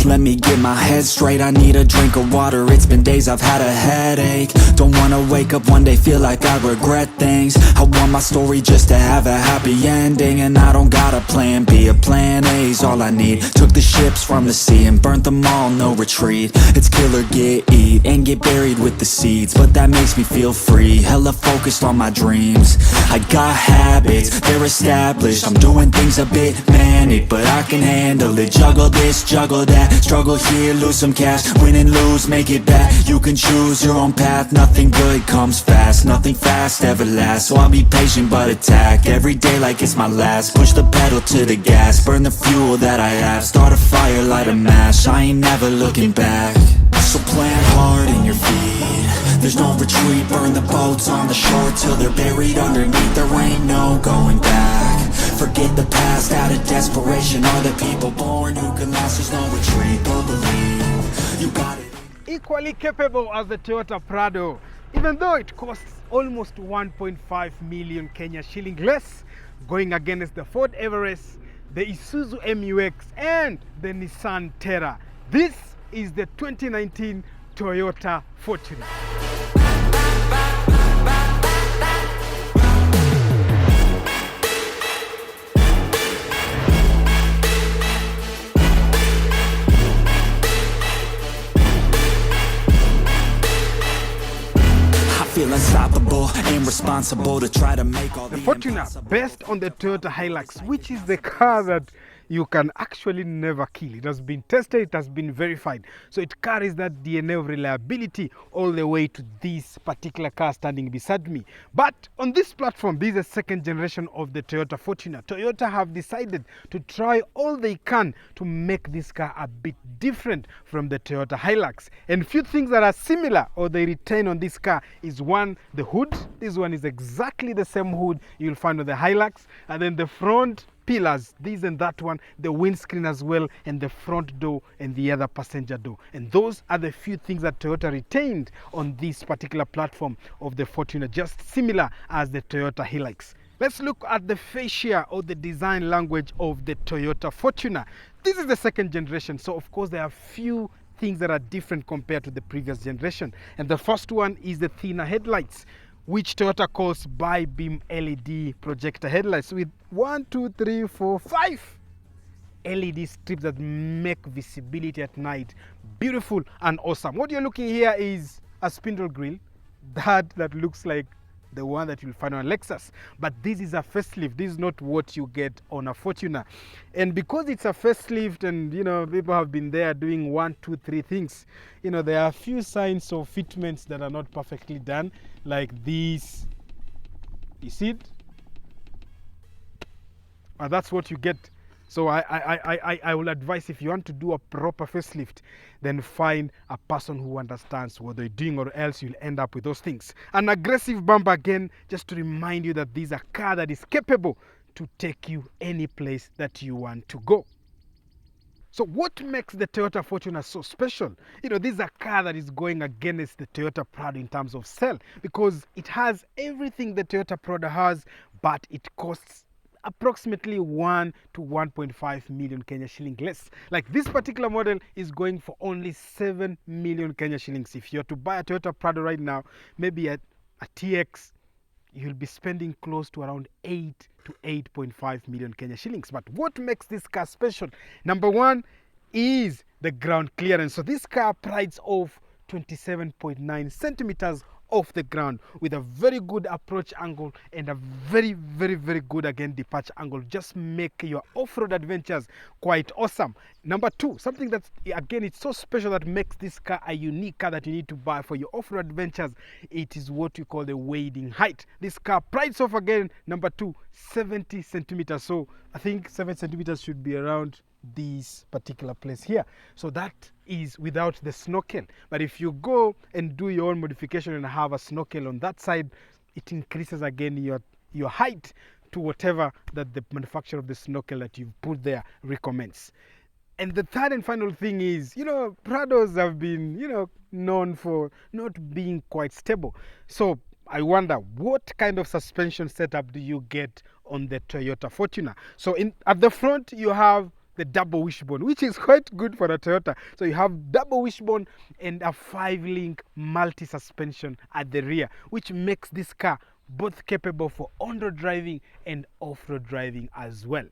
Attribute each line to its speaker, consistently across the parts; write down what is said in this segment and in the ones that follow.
Speaker 1: let me get my head straight. I need a drink of water, it's been days I've had a headache. Don't wanna wake up one day, feel like I regret things. I want my story just to have a happy ending. And I don't got a plan B, a plan A's all I need. Took the ships from the sea and burnt them all, no retreat. It's kill or get, eat, and get buried with the seeds. But that makes me feel free, hella focused on my dreams. I got habits, they're established. I'm doing things a bit manic, but I can handle it. Juggle this, juggle that, struggle here, lose some cash. Win and lose, make it back. You can choose your own path, nothing good comes fast. Nothing fast ever lasts, so I'll be patient but attack. Every day like it's my last, push the pedal to the gas. Burn the fuel that I have, start a fire, light a match. I ain't never looking back. So plant hard in your feet, there's no retreat. Burn the boats on the shore till they're buried underneath. There ain't no going back. Forget the past out of desperation. Are the people born who can last? There's no retreat, but believe you got it.
Speaker 2: Equally capable as the Toyota PRADO, even though it costs almost 1.5 million Kenya shilling less, going against the Ford Everest, the Isuzu MU-X and the Nissan Terra. This is the 2019 Toyota Fortuner.
Speaker 1: Feel unstoppable and responsible to try to make all
Speaker 2: the Fortuner, based on the Toyota Hilux, which is the car that you can actually never kill. It has been tested, it has been verified. So it carries that DNA of reliability all the way to this particular car standing beside me. But on this platform, this is the second generation of the Toyota Fortuner. Toyota have decided to try all they can to make this car a bit different from the Toyota Hilux. And few things that are similar or they retain on this car is one, the hood. This one is exactly the same hood you'll find on the Hilux. And then the front pillars, this and that one, the windscreen as well, and the front door and the other passenger door. And those are the few things that Toyota retained on this particular platform of the Fortuner, just similar as the Toyota Hilux. Let's look at the fascia or the design language of the Toyota Fortuner. This is the second generation, so of course there are few things that are different compared to the previous generation. And the first one is the thinner headlights, which Toyota calls bi-beam LED projector headlights with 5 LED strips that make visibility at night beautiful and awesome. What you're looking here is a spindle grille that looks like the one that you'll find on Lexus, but this is a facelift. This is not what you get on a Fortuner. And because it's a facelift and people have been there doing 1, 2, 3 things, there are a few signs of fitments that are not perfectly done, like this. You see it? And that's what you get. So I will advise, if you want to do a proper facelift, then find a person who understands what they're doing, or else you'll end up with those things. An aggressive bumper again, just to remind you that this is a car that is capable to take you any place that you want to go. So what makes the Toyota Fortuner so special? This is a car that is going against the Toyota PRADO in terms of sell, because it has everything the Toyota PRADO has, but it costs approximately 1 to 1.5 million Kenya shilling less. Like this particular model is going for only 7 million Kenya shillings. If you're to buy a Toyota PRADO right now, maybe a TX, you'll be spending close to around 8 to 8.5 million Kenya shillings. But what makes this car special? Number one is the ground clearance. So this car prides off 27.9 centimeters off the ground with a very good approach angle and a very good again departure angle. Just make your off-road adventures quite awesome. Number two, something that's again it's so special that makes this car a unique car that you need to buy for your off-road adventures. It is what you call the wading height. This car prides off again, number two, 70 centimeters. So I think 7 centimeters should be around this particular place here. So that is without the snorkel. But if you go and do your own modification and have a snorkel on that side, it increases again your height to whatever that the manufacturer of the snorkel that you've put there recommends. And the third and final thing is, Prados have been, known for not being quite stable. So I wonder, what kind of suspension setup do you get on the Toyota Fortuner? So at the front, you have the double wishbone, which is quite good for a Toyota. So you have double wishbone and a 5-link multi-suspension at the rear, which makes this car both capable for on-road driving and off-road driving as well.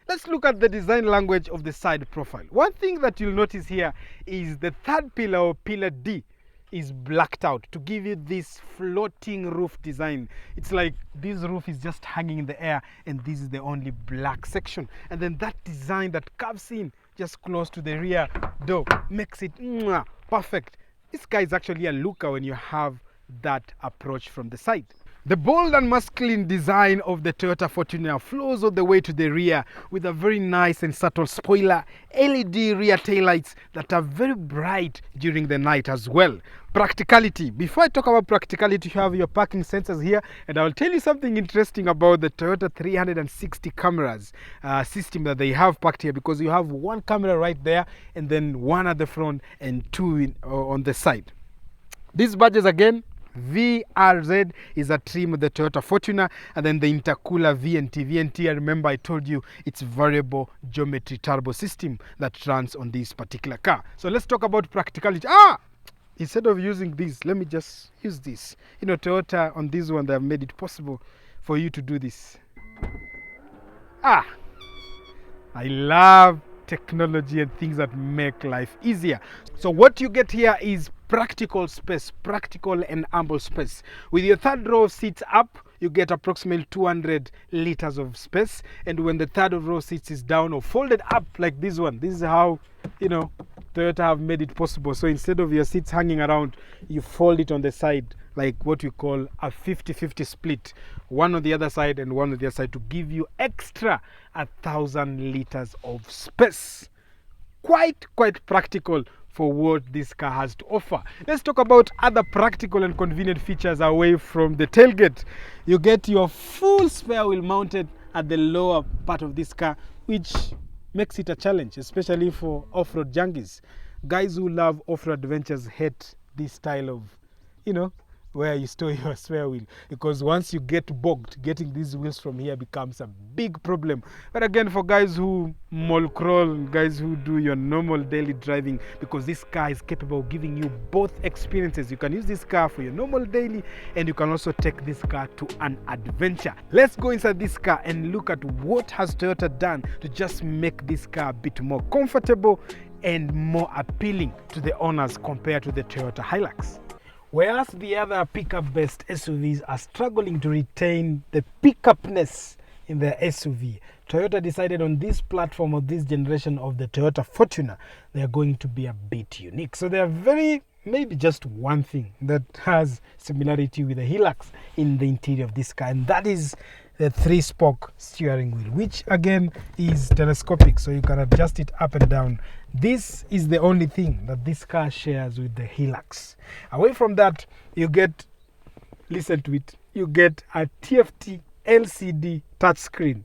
Speaker 2: Let's look at the design language of the side profile. One thing that you'll notice here is the third pillar, or pillar D, is blacked out to give you this floating roof design. It's like this roof is just hanging in the air and this is the only black section. And then that design that curves in just close to the rear door makes it perfect. This car is actually a looker when you have that approach from the side. The bold and masculine design of the Toyota Fortuner flows all the way to the rear with a very nice and subtle spoiler, LED rear taillights that are very bright during the night as well. Practicality. Before I talk about practicality, you have your parking sensors here, and I'll tell you something interesting about the Toyota 360 cameras system that they have packed here, because you have one camera right there and then one at the front and two on the side. These badges again, VRZ is a trim of the Toyota Fortuner, and then the intercooler VNT. VNT, I remember I told you, it's variable geometry turbo system that runs on this particular car. So let's talk about practicality. Instead of using this, let me just use this. You know, Toyota on this one, they have made it possible for you to do this. I love technology and things that make life easier. So what you get here is practical space, practical and ample space. With your third row of seats up, you get approximately 200 liters of space. And when the third row seats is down or folded up like this one, this is how, you know, Toyota have made it possible. So instead of your seats hanging around, you fold it on the side, like what we call a 50-50 split, one on the other side and one on the other side, to give you extra 1,000 liters of space. Quite practical for what this car has to offer. Let's talk about other practical and convenient features away from the tailgate. You get your full spare wheel mounted at the lower part of this car, which makes it a challenge, especially for off-road junkies. Guys who love off-road adventures hate this style of, you know, where you store your spare wheel, because once you get bogged, getting these wheels from here becomes a big problem. But again, for guys who mall crawl, guys who do your normal daily driving, because this car is capable of giving you both experiences. You can use this car for your normal daily, and you can also take this car to an adventure. Let's go inside this car and look at what has Toyota done to just make this car a bit more comfortable and more appealing to the owners compared to the Toyota Hilux. Whereas the other pickup-based SUVs are struggling to retain the pickupness in their SUV, Toyota decided on this platform of this generation of the Toyota Fortuner, they are going to be a bit unique. So they are maybe just one thing that has similarity with the Hilux in the interior of this car, and that is the 3-spoke steering wheel, which again is telescopic, so you can adjust it up and down. This is the only thing that this car shares with the Hilux. Away from that, you get, listen to it, you get a TFT LCD touchscreen.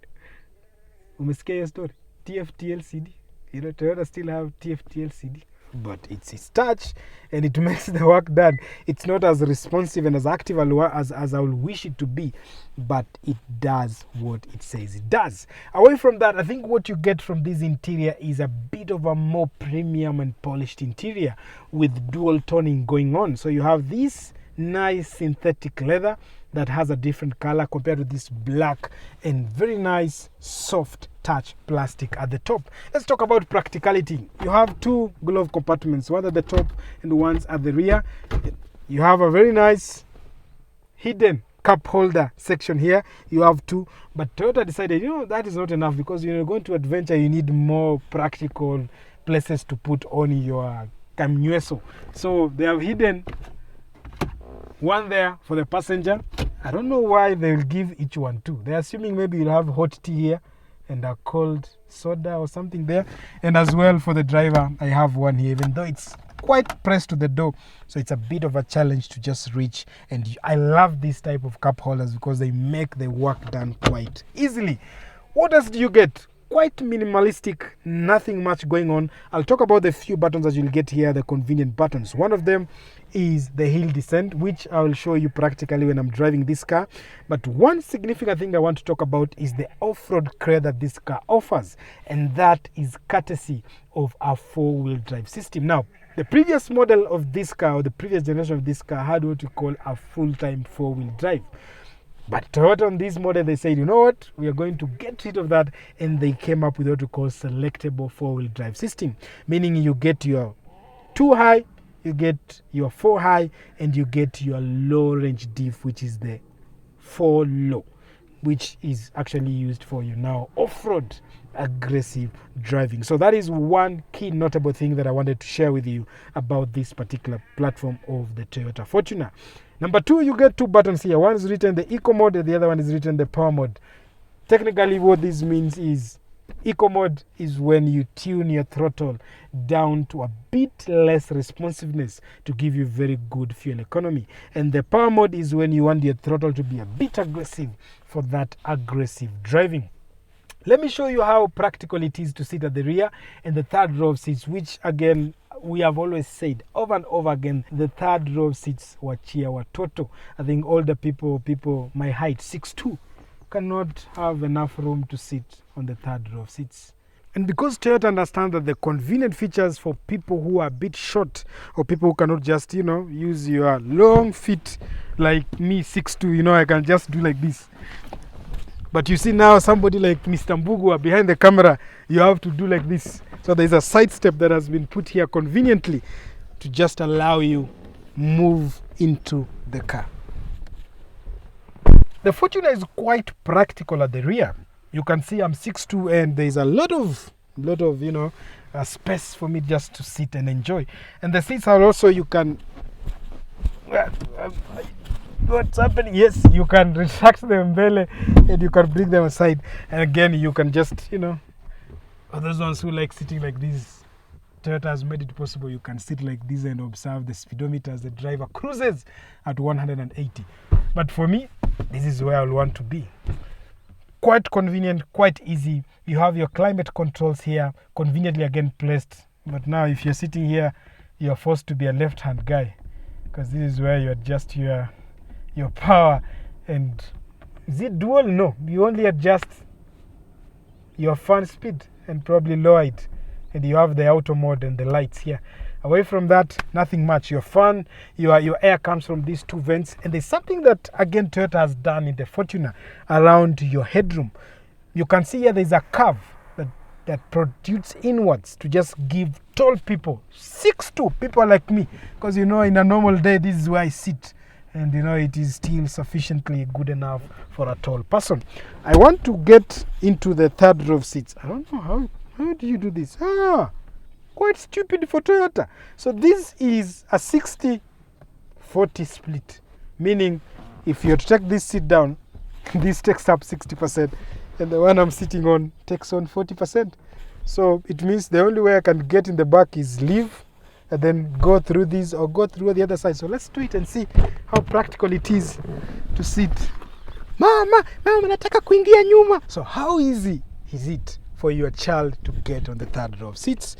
Speaker 2: Umesikia hiyo story? TFT LCD. You know, Toyota still have TFT LCD, but it's touch and it makes the work done. It's not as responsive and as active as I would wish it to be, but it does what it says it does. Away from that, I think what you get from this interior is a bit of a more premium and polished interior with dual toning going on. So you have this nice synthetic leather that has a different color compared to this black and very nice soft touch plastic at the top. Let's talk about practicality. You have 2 glove compartments, one at the top and one's at the rear. You have a very nice hidden cup holder section here. You have 2, but Toyota decided, you know, that is not enough, because you're going to adventure, you need more practical places to put on your camioso. So they have hidden one there for the passenger. I don't know why they will give each one 2. They're assuming maybe you'll have hot tea here and a cold soda or something there. And as well for the driver, I have one here, even though it's quite pressed to the door, so it's a bit of a challenge to just reach. And I love this type of cup holders because they make the work done quite easily. What else do you get? Quite minimalistic, nothing much going on. I'll talk about the few buttons that you'll get here, the convenient buttons. One of them is the hill descent, which I will show you practically when I'm driving this car. But one significant thing I want to talk about is the off-road career that this car offers, and that is courtesy of a four-wheel drive system. Now, the previous model of this car, or the previous generation of this car, had what we call a full-time four-wheel drive. But Toyota on this model, they said, you know what, we are going to get rid of that, and they came up with what we call selectable four-wheel drive system, meaning you get your 2 high, you get your 4 high, and you get your low range diff, which is the 4 low, which is actually used for your now off-road aggressive driving. So that is one key notable thing that I wanted to share with you about this particular platform of the Toyota Fortuner. Number 2, you get 2 buttons here. One is written the eco mode, and the other one is written the power mode. Technically, what this means is eco mode is when you tune your throttle down to a bit less responsiveness to give you very good fuel economy. And the power mode is when you want your throttle to be a bit aggressive for that aggressive driving. Let me show you how practical it is to sit at the rear and the third row of seats, which again, we have always said over and over again, the third row of seats wachia watoto. I think older people my height, 6'2", cannot have enough room to sit on the third row of seats. And because Toyota understands that the convenient features for people who are a bit short, or people who cannot just, use your long feet like me, 6'2", I can just do like this. But you see now somebody like Mr. Mbugua behind the camera, you have to do like this. So there's a side step that has been put here conveniently to just allow you move into the car. The Fortuner is quite practical at the rear. You can see I'm 6'2", and there's a lot of space for me just to sit and enjoy. And the seats are also, you can what's happening? Yes, you can retract them belly and you can bring them aside. And again, you can just, for those ones who like sitting like this, Toyota has made it possible. You can sit like this and observe the speedometer as the driver cruises at 180. But for me, this is where I want to be. Quite convenient, quite easy. You have your climate controls here, conveniently again placed. But now if you're sitting here, you're forced to be a left-hand guy, because this is where you adjust your power. And is it dual? No, you only adjust your fan speed and probably lower it, and you have the auto mode and the lights here. Away from that, nothing much. Your fan, your air comes from these 2 vents, and there's something that again Toyota has done in the Fortuner around your headroom. You can see here there's a curve that protrudes inwards to just give tall people, 6'2", people like me, because in a normal day this is where I sit, and it is still sufficiently good enough for a tall person. I want to get into the third row of seats. I don't know how do you do this? Quite stupid for Toyota. So this is a 60-40 split, meaning if you have to take this seat down, this takes up 60%, and the one I'm sitting on takes on 40%. So it means the only way I can get in the back is leave and then go through these or go through the other side. So let's do it and see how practical it is to sit. Mama, nataka kuingia nyuma. So how easy is it for your child to get on the third row of seats?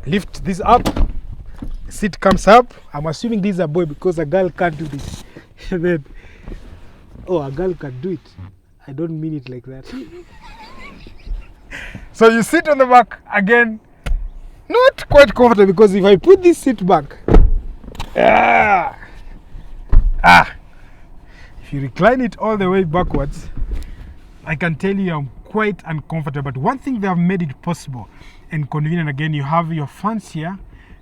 Speaker 2: Lift this up, seat comes up. I'm assuming this is a boy because a girl can't do this. And then, a girl can do it. I don't mean it like that. So you sit on the back again, not quite comfortable, because if I put this seat back, if you recline it all the way backwards, I can tell you I'm quite uncomfortable. But one thing they have made it possible and convenient, again, you have your fans here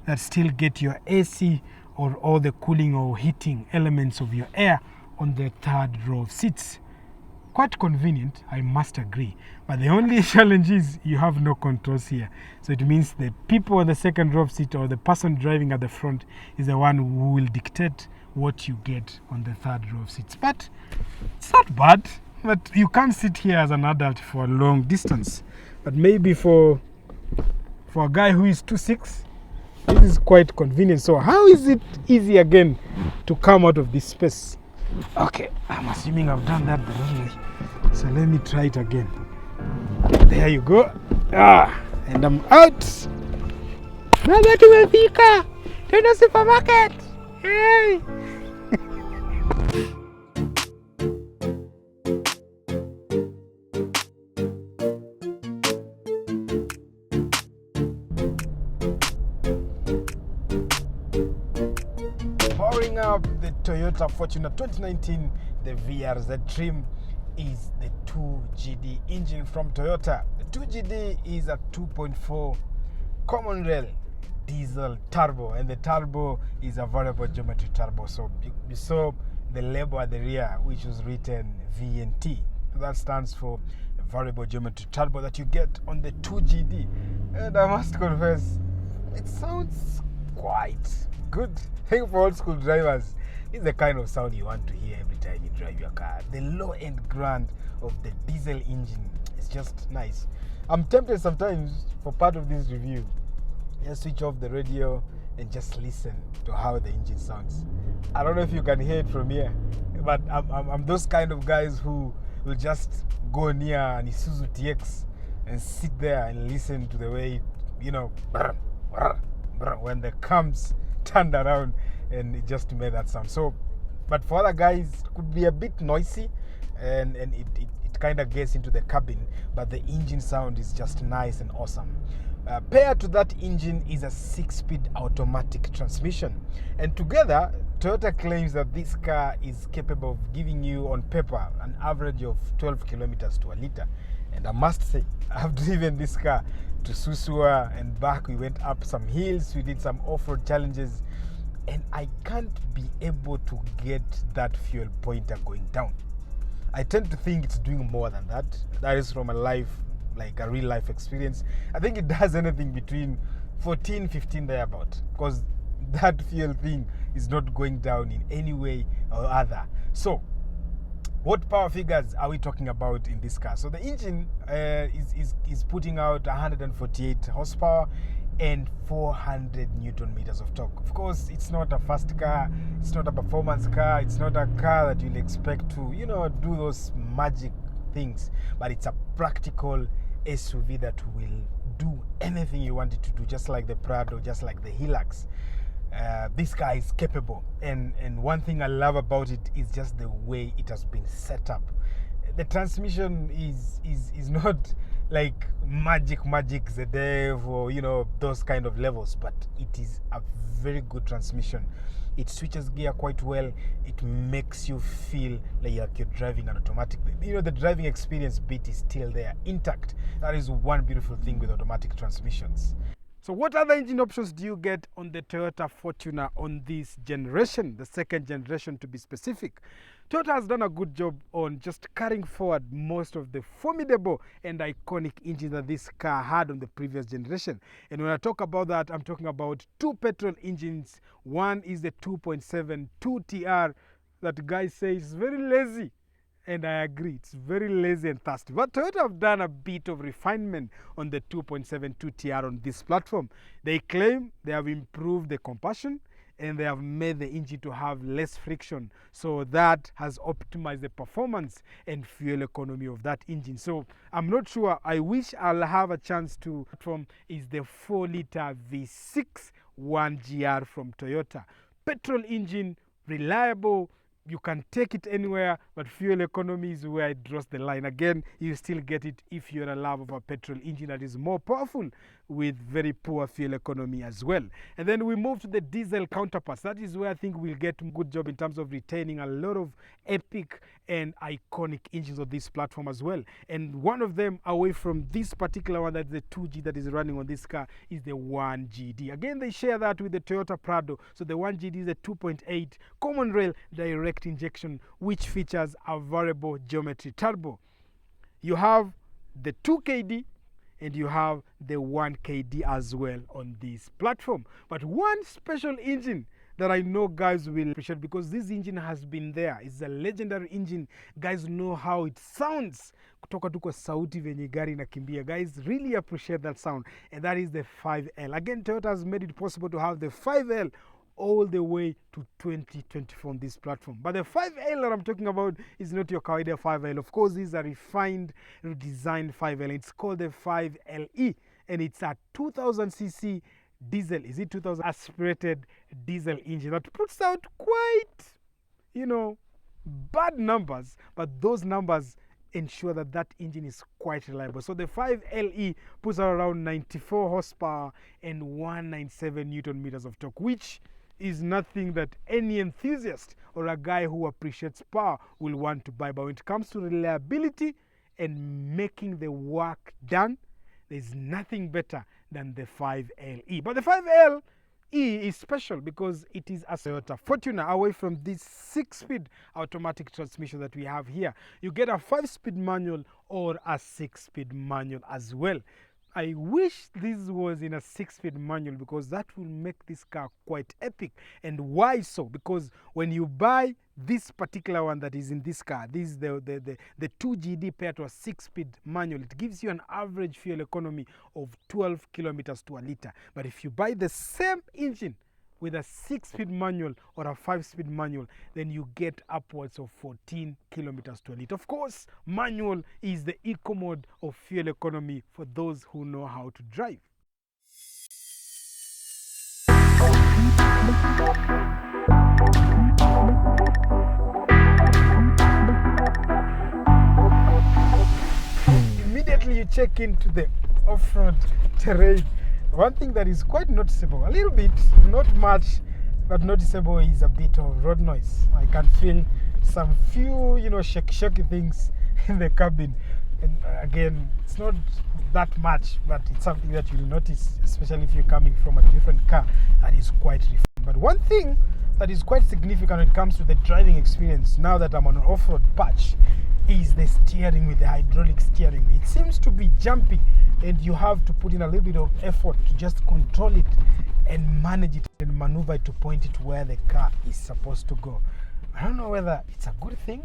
Speaker 2: that still get your AC or all the cooling or heating elements of your air on the third row of seats. Quite convenient, I must agree. But the only challenge is you have no controls here. So it means the people on the second row of seat or the person driving at the front is the one who will dictate what you get on the third row of seats. But it's not bad. But you can't sit here as an adult for a long distance. But maybe for a guy who is 2'6", this is quite convenient. So how is it easy again to come out of this space? Okay, I'm assuming I've done that the wrong way. So let me try it again. There you go. And I'm out. Nada tumefika. Tena supermarket. Hey! Powering up the Toyota Fortuner 2019, the VRZ trim is the 2GD engine from Toyota. The 2GD is a 2.4 common rail diesel turbo, and the turbo is a variable geometry turbo. So you saw the label at the rear, which was written VNT. That stands for variable geometry turbo that you get on the 2GD. And I must confess, it sounds quite good. I think for old school drivers, it's the kind of sound you want to hear every time you drive your car. The low end grunt of the diesel engine is just nice. I'm tempted sometimes for part of this review, just switch off the radio and just listen to how the engine sounds. I don't know if you can hear it from here, but I'm those kind of guys who will just go near an Isuzu TX and sit there and listen to the way, brr, brr, brr, when the cams turned around and it just made that sound. So, but for other guys, it could be a bit noisy and it kind of gets into the cabin, but the engine sound is just nice and awesome. Paired to that engine is a 6-speed automatic transmission, and together Toyota claims that this car is capable of giving you on paper an average of 12 kilometers to a liter. And I must say, I've driven this car to Susua and back. We went up some hills, we did some off-road challenges, and I can't be able to get that fuel pointer going down. I tend to think it's doing more than that. That is from a real life experience. I think it does anything between 14, 15 thereabout, because that fuel thing is not going down in any way or other. So what power figures are we talking about in this car? So the engine is putting out 148 horsepower and 400 Newton meters of torque. Of course, it's not a fast car, it's not a performance car, it's not a car that you'll expect to, do those magic things, but it's a practical SUV that will do anything you want it to do, just like the Prado, just like the Hilux. This car is capable, and one thing I love about it is just the way it has been set up. The transmission is not like magic Zedev or those kind of levels, but it is a very good transmission. It switches gear quite well. It makes you feel like you're driving an automatic. The driving experience bit is still there, intact. That is one beautiful thing with automatic transmissions. So what other engine options do you get on the Toyota Fortuner on this generation, the second generation to be specific? Toyota has done a good job on just carrying forward most of the formidable and iconic engines that this car had on the previous generation. And when I talk about that, I'm talking about two petrol engines. One is the 2.7 2TR that guys say is very lazy. And I agree, it's very lazy and thirsty. But Toyota have done a bit of refinement on the 2.7 2TR on this platform. They claim they have improved the combustion and they have made the engine to have less friction. So that has optimized the performance and fuel economy of that engine. So I'm not sure. I wish I'll have a chance to from is the 4-liter V6 1GR from Toyota. Petrol engine, reliable. You can take it anywhere, but fuel economy is where it draws the line. Again, you still get it if you're a lover of a petrol engine that is more powerful with very poor fuel economy as well. And then we move to the diesel counterparts. That is where I think we'll get a good job in terms of retaining a lot of epic and iconic engines on this platform as well. And one of them, away from this particular one, that's the 2G that is running on this car, is the 1GD. Again, they share that with the Toyota PRADO. So the 1GD is a 2.8 common rail direct injection, which features a variable geometry turbo. You have the 2KD and you have the 1KD as well on this platform. But one special engine that I know guys will appreciate, because this engine has been there. It's a legendary engine. Guys know how it sounds. Kutoka tuko sauti venye gari inakimbia. Guys really appreciate that sound. And that is the 5L. Again, Toyota has made it possible to have the 5L all the way to 2024 on this platform. But the 5L that I'm talking about is not your kawaida 5L. Of course, this is a refined, redesigned 5L. It's called the 5LE, and it's a 2000cc diesel, is it 2000 aspirated diesel engine that puts out quite, bad numbers, but those numbers ensure that that engine is quite reliable. So the 5LE puts out around 94 horsepower and 197 newton meters of torque, which is nothing that any enthusiast or a guy who appreciates power will want to buy. But when it comes to reliability and making the work done, there's nothing better than the 5LE. But the 5LE is special because it is a Toyota Fortuner. Away from this 6-speed automatic transmission that we have here, you get a 5-speed manual or a 6-speed manual as well. I wish this was in a 6-speed manual because that will make this car quite epic. And why so? Because when you buy this particular one that is in this car, this is the 2GD paired to a 6-speed manual, it gives you an average fuel economy of 12 kilometers to a liter. But if you buy the same engine with a 6-speed manual or a 5-speed manual, then you get upwards of 14 kilometers to a liter. Of course, manual is the eco mode of fuel economy for those who know how to drive. Immediately you check into the off-road terrain. One thing that is quite noticeable, a little bit, not much, but noticeable, is a bit of road noise. I can feel some few, shaky things in the cabin. And again, it's not that much, but it's something that you'll notice, especially if you're coming from a different car that is quite refined. But one thing that is quite significant when it comes to the driving experience, now that I'm on an off-road patch, is the steering with the hydraulic steering. It seems to be jumpy, and you have to put in a little bit of effort to just control it and manage it and maneuver it to point it where the car is supposed to go. I don't know whether it's a good thing.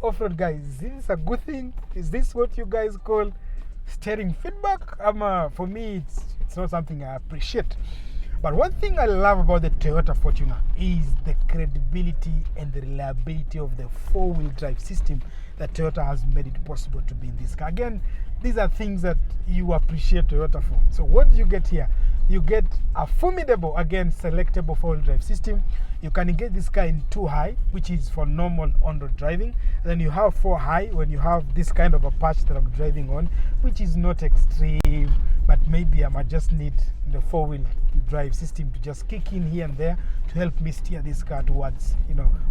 Speaker 2: Off-road guys, is this a good thing? Is this what you guys call steering feedback? For me, it's not something I appreciate. But one thing I love about the Toyota Fortuner is the credibility and the reliability of the 4-wheel drive system that Toyota has made it possible to be in this car. Again, these are things that you appreciate Toyota for. So what do you get here? You get a formidable, again, selectable 4-wheel drive system. You can get this car in 2 high, which is for normal on-road driving. And then you have 4 high when you have this kind of a patch that I'm driving on, which is not extreme, but maybe I might just need the 4-wheel drive system to just kick in here and there to help me steer this car towards,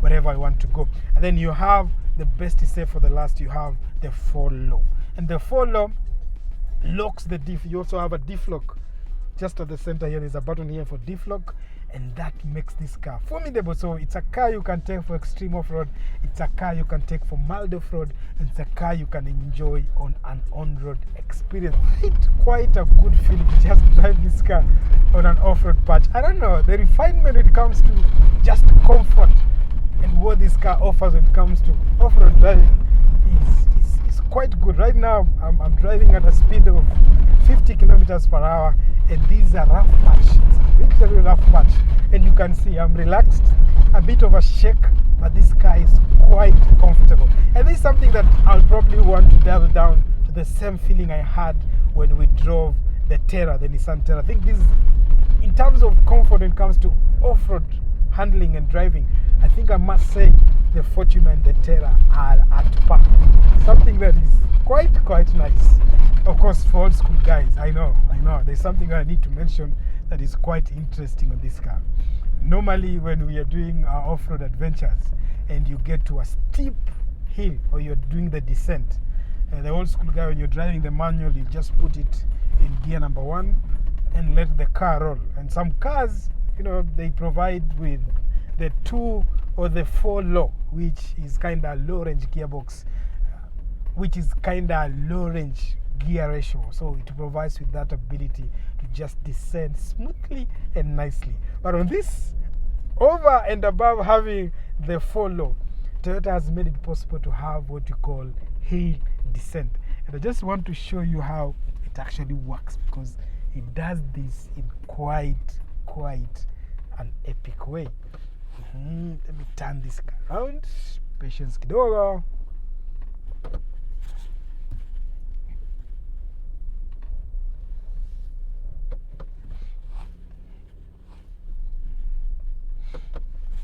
Speaker 2: wherever I want to go. And then you have the best is safe for the last. You have the 4-low. And the 4-low locks the diff. You also have a diff lock. Just at the center here, there's a button here for diff lock, and that makes this car formidable. So it's a car you can take for extreme off-road, it's a car you can take for mild off-road, and it's a car you can enjoy on an on-road experience. It's quite a good feeling to just drive this car on an off-road patch. I don't know, the refinement when it comes to just comfort and what this car offers when it comes to off-road driving is quite good. Right now, I'm driving at a speed of 50 kilometers per hour, and this is a rough patch. It's a literally rough patch, and you can see I'm relaxed, a bit of a shake, but this car is quite comfortable. And this is something that I'll probably want to delve down to the same feeling I had when we drove the Terra, the Nissan Terra. I think this is, in terms of comfort when it comes to off-road handling and driving, I think I must say the Fortuner and the Terra are at par. Something that is quite nice. Of course, for old school guys, I know, there's something I need to mention that is quite interesting on this car. Normally, when we are doing our off-road adventures and you get to a steep hill or you're doing the descent, the old school guy, when you're driving the manual, you just put it in gear number 1 and let the car roll. And some cars, they provide with the 2 or the 4-low, which is kind of low-range gearbox, which is kind of low-range gear ratio. So it provides with that ability to just descend smoothly and nicely. But on this, over and above having the 4-low, Toyota has made it possible to have what you call hill descent. And I just want to show you how it actually works, because it does this in quite an epic way. Let me turn this around. Patience kidogo.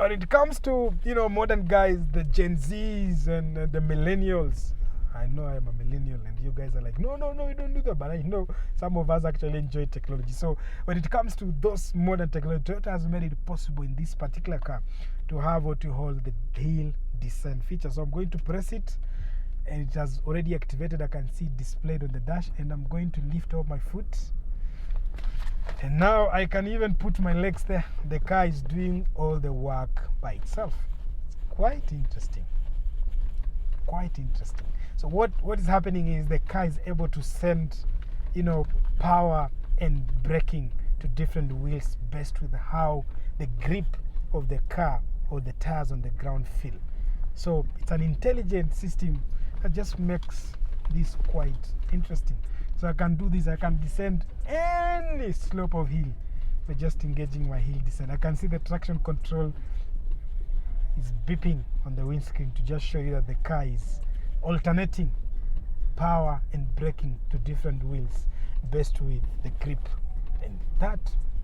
Speaker 2: when it comes to, modern guys, the Gen Zs and the millennials, I know I'm a millennial and you guys are like, no, you don't do that. But I know some of us actually enjoy technology. So when it comes to those modern technology, Toyota has made it possible in this particular car to have what we call the hill descent feature. So I'm going to press it and it has already activated. I can see it displayed on the dash, and I'm going to lift up my foot. And now I can even put my legs there. The car is doing all the work by itself. It's quite interesting. So what is happening is the car is able to send, power and braking to different wheels based with how the grip of the car or the tires on the ground feel. So it's an intelligent system that just makes this quite interesting. So I can do this. I can descend any slope of hill by just engaging my hill descent. I can see the traction control is beeping on the windscreen to just show you that the car is alternating power and braking to different wheels based with the grip, and that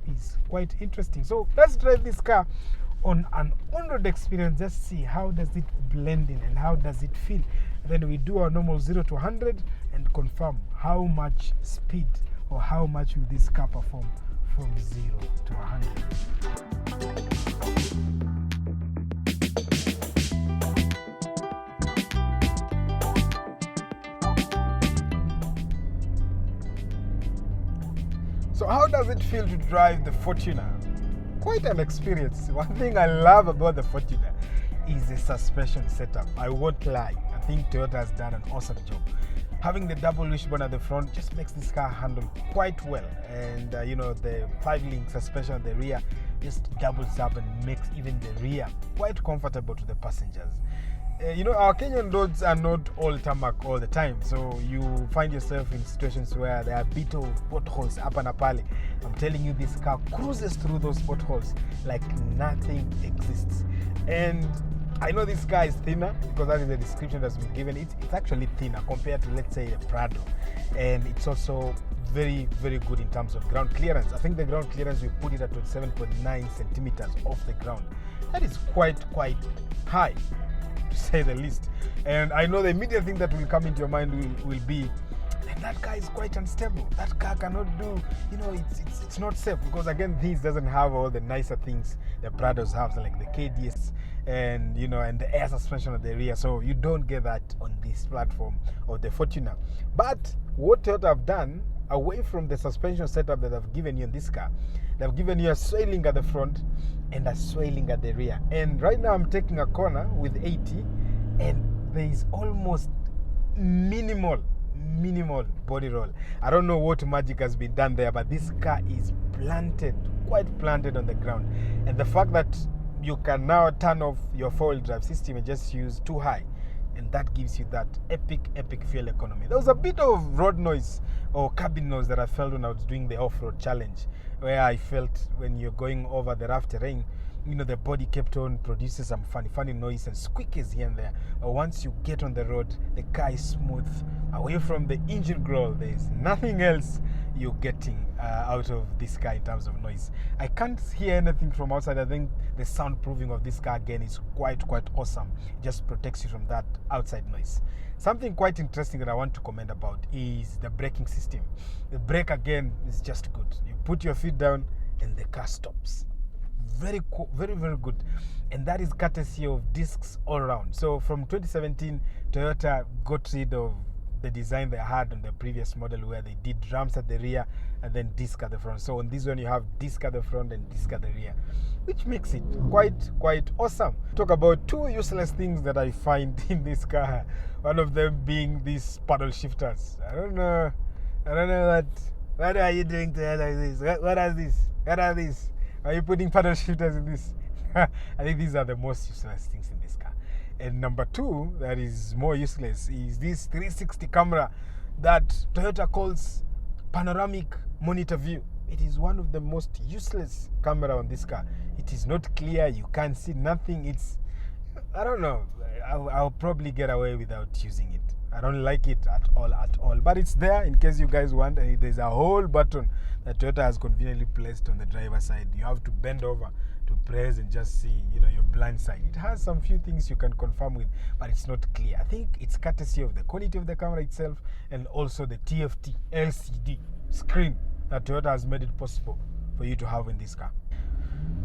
Speaker 2: is quite interesting. So let's drive this car on an on-road experience. Just see how does it blend in and how does it feel. And then we do our normal 0 to 100 and confirm how much speed or how much will this car perform from 0 to 100. So how does it feel to drive the Fortuner? Quite an experience. One thing I love about the Fortuner is the suspension setup. I won't lie. I think Toyota has done an awesome job. Having the double wishbone at the front just makes this car handle quite well. And the 5-link suspension at the rear just doubles up and makes even the rear quite comfortable to the passengers. Our Kenyan roads are not all tarmac all the time, so you find yourself in situations where there are a bit of potholes up and apale. I'm telling you, this car cruises through those potholes like nothing exists. And I know this car is thinner because that is the description that's been given. It's actually thinner compared to, let's say, the PRADO, and it's also very, very good in terms of ground clearance. I think the ground clearance, we put it at 27.9 centimeters off the ground. That is quite high, to say the least. And I know the immediate thing that will come into your mind will be, that car is quite unstable. That car cannot do, it's not safe, because again, this doesn't have all the nicer things the Prados have, like the KDS and and the air suspension at the rear. So you don't get that on this platform of the Fortuner. But what Toyota have done, away from the suspension setup that I've given you in this car, they've given you a sway-link at the front and a sway-link at the rear. And right now I'm taking a corner with 80, and there is almost minimal body roll. I don't know what magic has been done there, but this car is quite planted on the ground. And the fact that you can now turn off your 4-wheel drive system and just use 2 high, and that gives you that epic fuel economy. There was a bit of road noise or cabin noise that I felt when I was doing the off-road challenge, where I felt when you're going over the rough terrain, the body kept on producing some funny noise and squeaks here and there. But once you get on the road, the car is smooth. Away from the engine growl, there's nothing else you're getting out of this car in terms of noise. I can't hear anything from outside. I think the soundproofing of this car again is quite awesome. It just protects you from that outside noise. Something quite interesting that I want to comment about is the braking system. The brake again is just good. You put your feet down and the car stops. Very good, and that is courtesy of discs all around. So from 2017, Toyota got rid of the design they had on the previous model, where they did drums at the rear and then disc at the front. So on this one you have disc at the front and disc at the rear, which makes it quite awesome. Talk about 2 useless things that I find in this car. One of them being these paddle shifters. I don't know what are you doing to like this? What are these? Are you putting paddle shifters in this? I think these are the most useless things in this car. And number 2, that is more useless, is this 360 camera that Toyota calls panoramic monitor view. It is one of the most useless camera on this car. It is not clear. You can't see nothing. I don't know. I'll probably get away without using it. I don't like it at all. But it's there in case you guys want. And there's a whole button that Toyota has conveniently placed on the driver's side. You have to bend over to press and just see, you know, your blind side. It has some few things you can confirm with, but it's not clear. I think it's courtesy of the quality of the camera itself and also the TFT LCD screen that Toyota has made it possible for you to have in this car.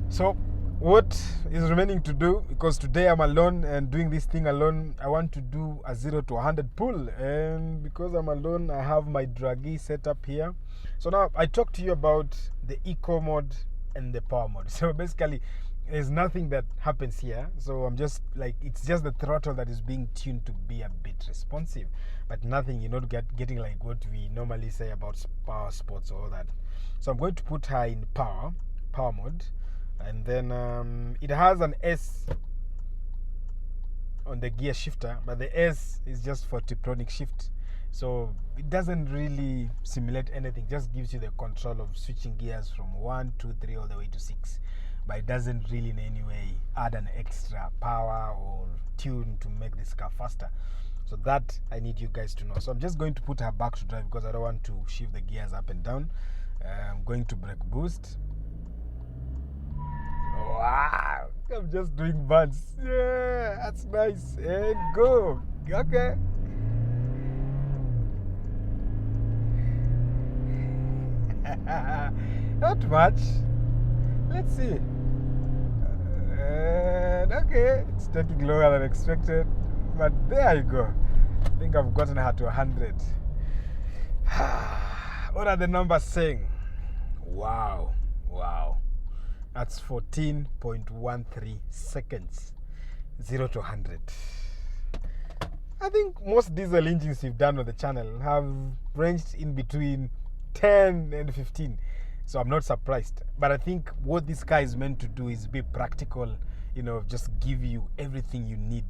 Speaker 2: So what is remaining to do, because today I'm alone and doing this thing alone, I want to do a 0 to 100 pull, and because I'm alone I have my draggy set up here. So now I talked to you about the eco mode and the power mode. So basically there's nothing that happens here, so I'm just like, it's just the throttle that is being tuned to be a bit responsive, but nothing, you're not getting like what we normally say about power sports or all that. So I'm going to put her in power mode, and then it has an S on the gear shifter, but the S is just for Tiptronic shift, so it doesn't really simulate anything, just gives you the control of switching gears from 1, 2, 3 all the way to 6, but it doesn't really in any way add an extra power or tune to make this car faster. So that I need you guys to know. So I'm just going to put her back to drive because I don't want to shift the gears up and down. I'm going to brake boost. Wow, I'm just doing buns. Yeah, that's nice. And go. Okay. Not much. Let's see. And okay, it's taking longer than expected, but there you go. I think I've gotten her to 100. What are the numbers saying? Wow. That's 14.13 seconds, 0 to 100. I think most diesel engines we've done on the channel have ranged in between 10 and 15. So I'm not surprised. But I think what this car is meant to do is be practical, you know, just give you everything you need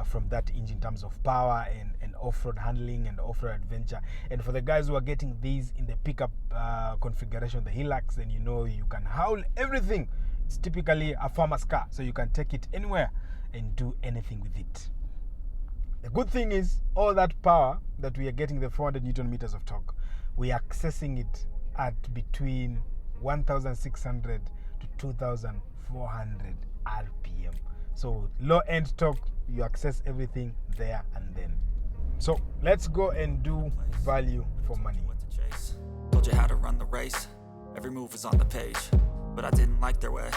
Speaker 2: from that engine in terms of power and off-road handling and off-road adventure. And for the guys who are getting these in the pickup configuration, the Hilux, then you know you can haul everything. It's typically a farmer's car, so you can take it anywhere and do anything with it. The good thing is all that power that we are getting, the 400 Newton meters of torque, we are accessing it at between 1,600 to 2,400 RPM. So low end torque, you access everything there and then. So let's go and do value for money.
Speaker 1: Told you how to run the race. Every move was on the page, but I didn't like their way.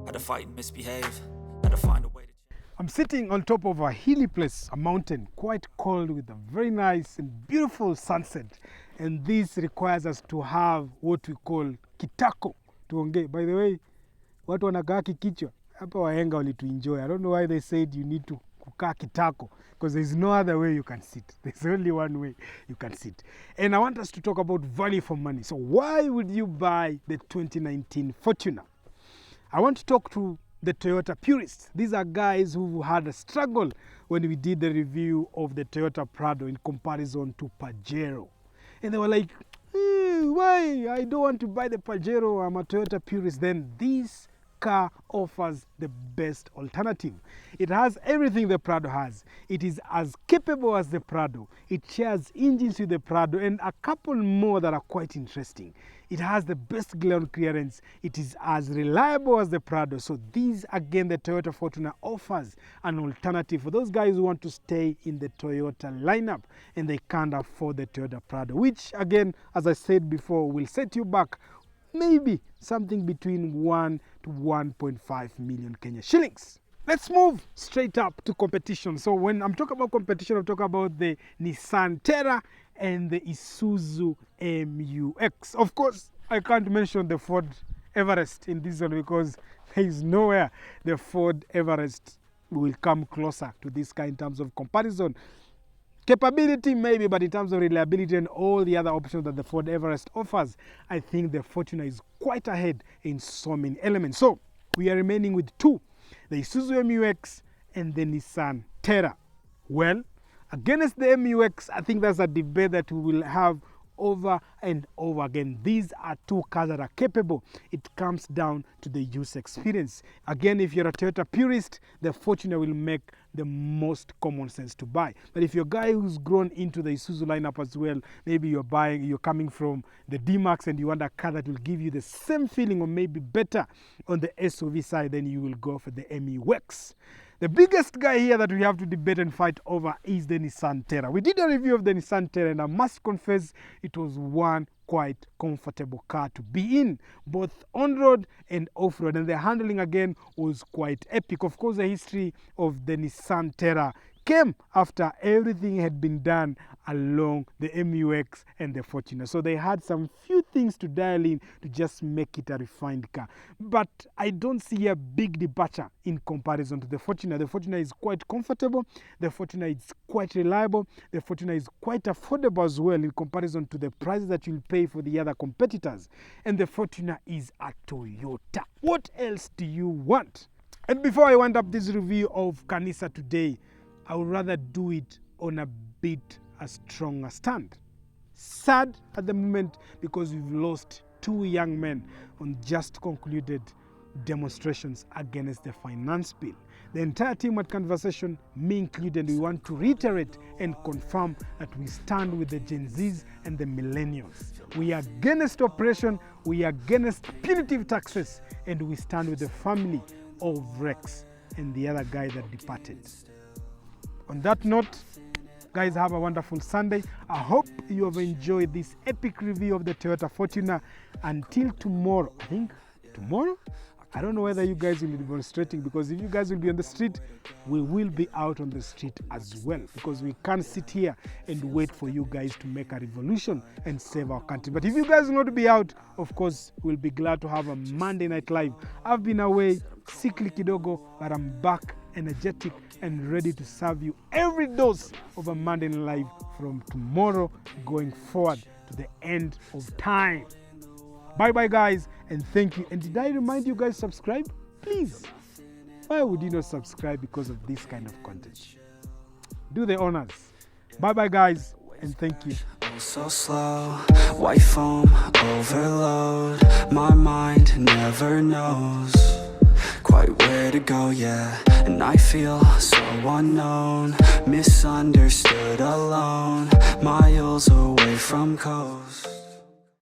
Speaker 1: Had to fight and misbehave. Had to find a way to change.
Speaker 2: I'm sitting on top of a hilly place, a mountain, quite cold, with a very nice and beautiful sunset. And this requires us to have what we call kitako tuongee. By the way, watu wanakaa kikichwa. Hapa wahenga walituenjoy. I don't know why they said you need to kukaa kitako, because there's no other way you can sit. There's only one way you can sit. And I want us to talk about value for money. So why would you buy the 2019 Fortuner? I want to talk to the Toyota purists. These are guys who had a struggle when we did the review of the Toyota PRADO in comparison to Pajero. And they were like, why? I don't want to buy the Pajero. I'm a Toyota purist. Then this car offers the best alternative. It has everything the PRADO has. It is as capable as the PRADO. It shares engines with the PRADO and a couple more that are quite interesting. It has the best ground clearance. It is as reliable as the PRADO. So these, again, the Toyota Fortuner offers an alternative for those guys who want to stay in the Toyota lineup and they can't afford the Toyota PRADO, which, again, as I said before, will set you back maybe something between 1 to 1.5 million Kenya shillings. Let's move straight up to competition. So when I'm talking about competition, I'm talking about the Nissan Terra and the Isuzu MU-X. Of course, I can't mention the Ford Everest in this one because there is nowhere the Ford Everest will come closer to this car in terms of comparison. Capability maybe, but in terms of reliability and all the other options that the Ford Everest offers, I think the Fortuner is quite ahead in so many elements. So we are remaining with two, the Isuzu MU-X and the Nissan Terra. Well, against the MU-X, I think that's a debate that we will have over and over again. These are two cars that are capable. It comes down to the use experience. Again, if you're a Toyota purist, the Fortuner will make the most common sense to buy. But if you're a guy who's grown into the Isuzu lineup as well, maybe you're coming from the D-Max and you want a car that will give you the same feeling or maybe better on the SUV side, then you will go for the ME-WEX. The biggest guy here that we have to debate and fight over is the Nissan Terra. We did a review of the Nissan Terra and I must confess it was one quite comfortable car to be in, both on-road and off-road, and the handling again was quite epic. Of course, the history of the Nissan Terra came after everything had been done along the ME-WEX and the Fortuner. So they had some few things to dial in to just make it a refined car. But I don't see a big departure in comparison to the Fortuner. The Fortuner is quite comfortable. The Fortuner is quite reliable. The Fortuner is quite affordable as well in comparison to the prices that you'll pay for the other competitors. And the Fortuner is a Toyota. What else do you want? And before I wind up this review of Canisa today, I would rather do it on a bit a stronger stand. Sad at the moment because we've lost two young men on just concluded demonstrations against the finance bill. The entire team at Conversation, me included, we want to reiterate and confirm that we stand with the Gen Zs and the millennials. We are against oppression, we are against punitive taxes, and we stand with the family of Rex and the other guy that departed. On that note, guys, have a wonderful Sunday. I hope you have enjoyed this epic review of the Toyota Fortuner. Until tomorrow, I think tomorrow? I don't know whether you guys will be demonstrating, because if you guys will be on the street, we will be out on the street as well, because we can't sit here and wait for you guys to make a revolution and save our country. But if you guys will not be out, of course, we'll be glad to have a Monday Night Live. I've been away, sickly kidogo, but I'm back, energetic and ready to serve you every dose of a Monday Night Live from tomorrow going forward to the end of time. Bye bye guys, and thank you. And did I remind you guys, subscribe? Please. Why would you not subscribe because of this kind of content? Do the honors. Bye bye guys, and thank you.
Speaker 1: So slow, white foam overload. My mind never knows quite where to go, yeah. And I feel so unknown, misunderstood, alone, miles away from coast.